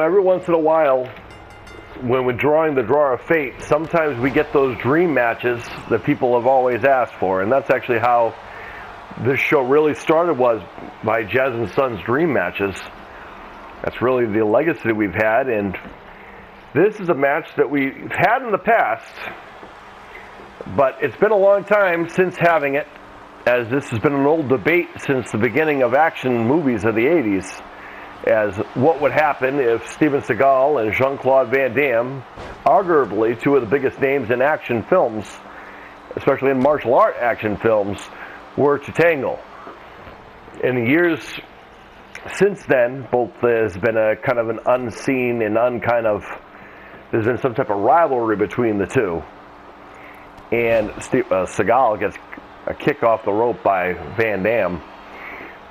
Every once in a while, when we're drawing the draw of fate, sometimes we get those dream matches that people have always asked for, and that's actually how this show really started, was by Jazz and Sons dream matches. That's really the legacy that we've had, and this is a match that we've had in the past, but it's been a long time since having it, as this has been an old debate since the beginning of action movies of the 80s. As what would happen if Steven Seagal and Jean-Claude Van Damme, arguably two of the biggest names in action films, especially in martial art action films, were to tangle. In the years since then, both there's been a kind of an unseen and there's been some type of rivalry between the two. And Seagal gets a kick off the rope by Van Damme.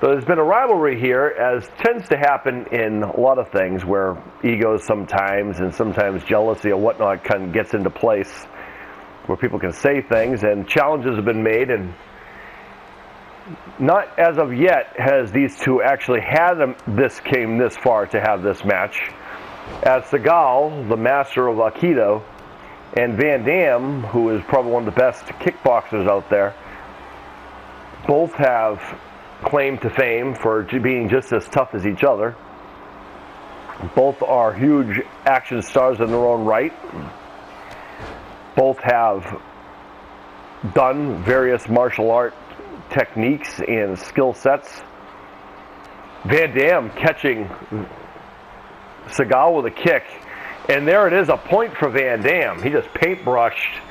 So there's been a rivalry here, as tends to happen in a lot of things, where egos sometimes and sometimes jealousy or whatnot kind of gets into place, where people can say things and challenges have been made, and not as of yet has these two actually came this far to have this match, as Seagal, the master of Aikido, and Van Damme, who is probably one of the best kickboxers out there, both have claim to fame for being just as tough as each other. Both are huge action stars in their own right. Both have done various martial art techniques and skill sets. Van Damme catching Seagal with a kick, and there it is, a point for Van Damme. He just paintbrushed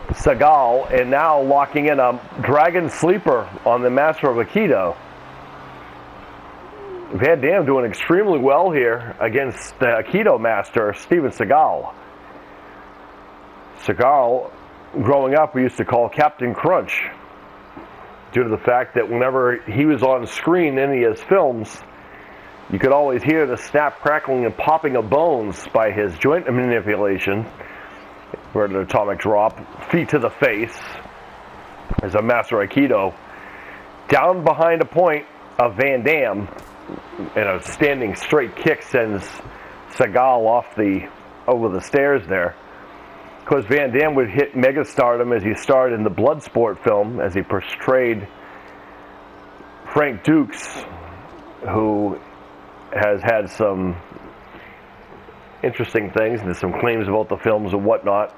Seagal, and now locking in a dragon sleeper on the master of Aikido. Van Damme doing extremely well here against the Aikido master, Steven Seagal. Seagal, growing up, we used to call Captain Crunch, due to the fact that whenever he was on screen in any of his films, you could always hear the snap, crackling, and popping of bones by his joint manipulation. Where an atomic drop, feet to the face, as a master Aikido. Down behind a point of Van Damme, and a standing straight kick sends Seagal over the stairs there. Of course, Van Damme would hit megastardom as he starred in the Bloodsport film, as he portrayed Frank Dukes, who has had some interesting things, and there's some claims about the films and whatnot.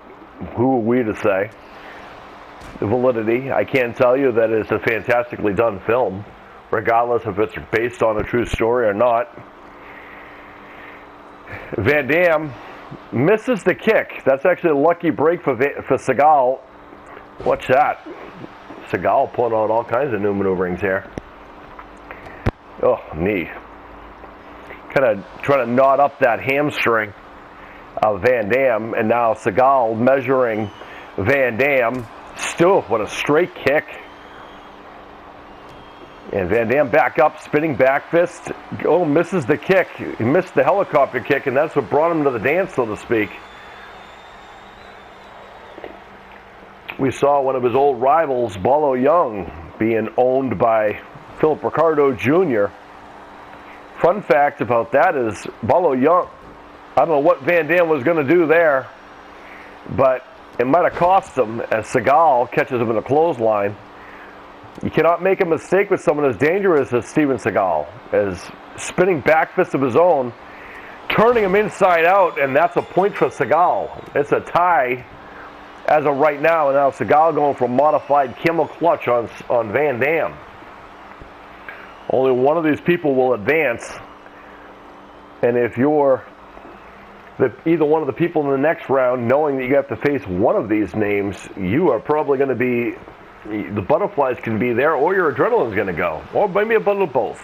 Who are we to say? The validity. I can tell you that it's a fantastically done film, regardless if it's based on a true story or not. Van Damme misses the kick. That's actually a lucky break for Seagal. Watch that. Seagal pulling out all kinds of new maneuverings here. Oh, knee. Kind of trying to knot up that hamstring of Van Damme, and now Seagal measuring Van Damme. Still, what a straight kick. And Van Damme back up, spinning back fist. Oh, misses the kick. He missed the helicopter kick, and that's what brought him to the dance, so to speak. We saw one of his old rivals, Bolo Young, being owned by Philip Ricardo Jr. Fun fact about that is Bolo Young, I don't know what Van Damme was going to do there, but it might have cost him, as Seagal catches him in a clothesline. You cannot make a mistake with someone as dangerous as Steven Seagal, as spinning back fist of his own, turning him inside out, and that's a point for Seagal. It's a tie as of right now, and now Seagal going for a modified camel clutch on Van Damme. Only one of these people will advance, and if you're either one of the people in the next round, knowing that you have to face one of these names, you are probably going to be, the butterflies can be there, or your adrenaline's going to go, or maybe a bundle of both.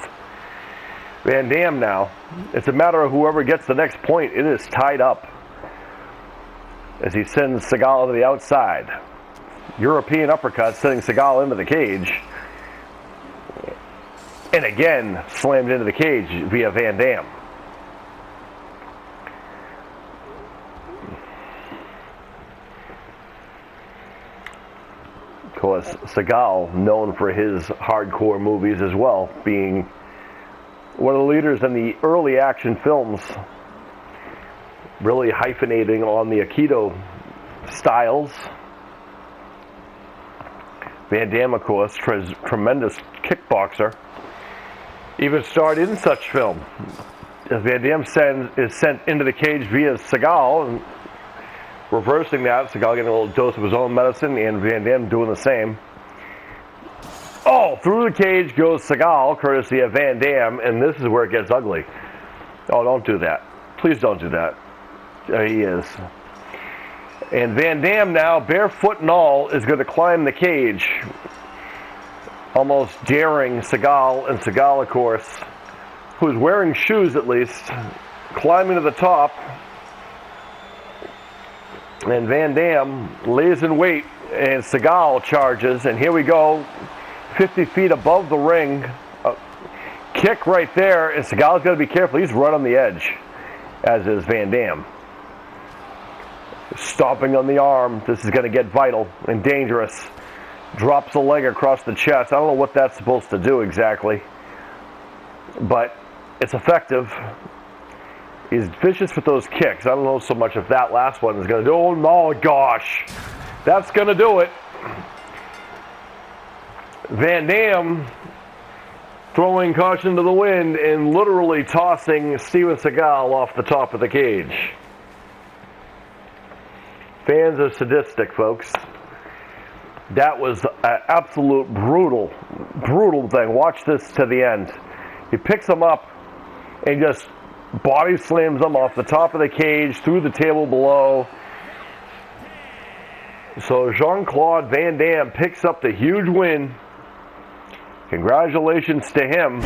Van Damme now, it's a matter of whoever gets the next point. It is tied up as he sends Seagal to the outside. European uppercut sending Seagal into the cage. And again, slammed into the cage via Van Damme. Of course, Seagal, known for his hardcore movies as well, being one of the leaders in the early action films, really hyphenating on the Aikido styles. Van Damme, of course, tremendous kickboxer, even starred in such film. As Van Damme is sent into the cage via Seagal, and reversing that, Seagal getting a little dose of his own medicine, and Van Damme doing the same. Oh, through the cage goes Seagal, courtesy of Van Damme, and this is where it gets ugly. Oh, don't do that. Please don't do that. There he is. And Van Damme now, barefoot and all, is going to climb the cage, almost daring Seagal, and Seagal, of course, who's wearing shoes at least, climbing to the top. And Van Damme lays in wait, and Seagal charges, and here we go, 50 feet above the ring, kick right there, and Seagal's got to be careful. He's right on the edge, as is Van Damme. Stomping on the arm. This is going to get vital and dangerous. Drops a leg across the chest. I don't know what that's supposed to do exactly, but it's effective. He's vicious with those kicks. I don't know so much if that last one is going to do. Oh my gosh, that's going to do it. Van Damme throwing caution to the wind and literally tossing Steven Seagal off the top of the cage. Fans are sadistic, folks. That was an absolute brutal thing. Watch this to the end. He picks him up and just body slams him off the top of the cage, through the table below. So Jean-Claude Van Damme picks up the huge win. Congratulations to him.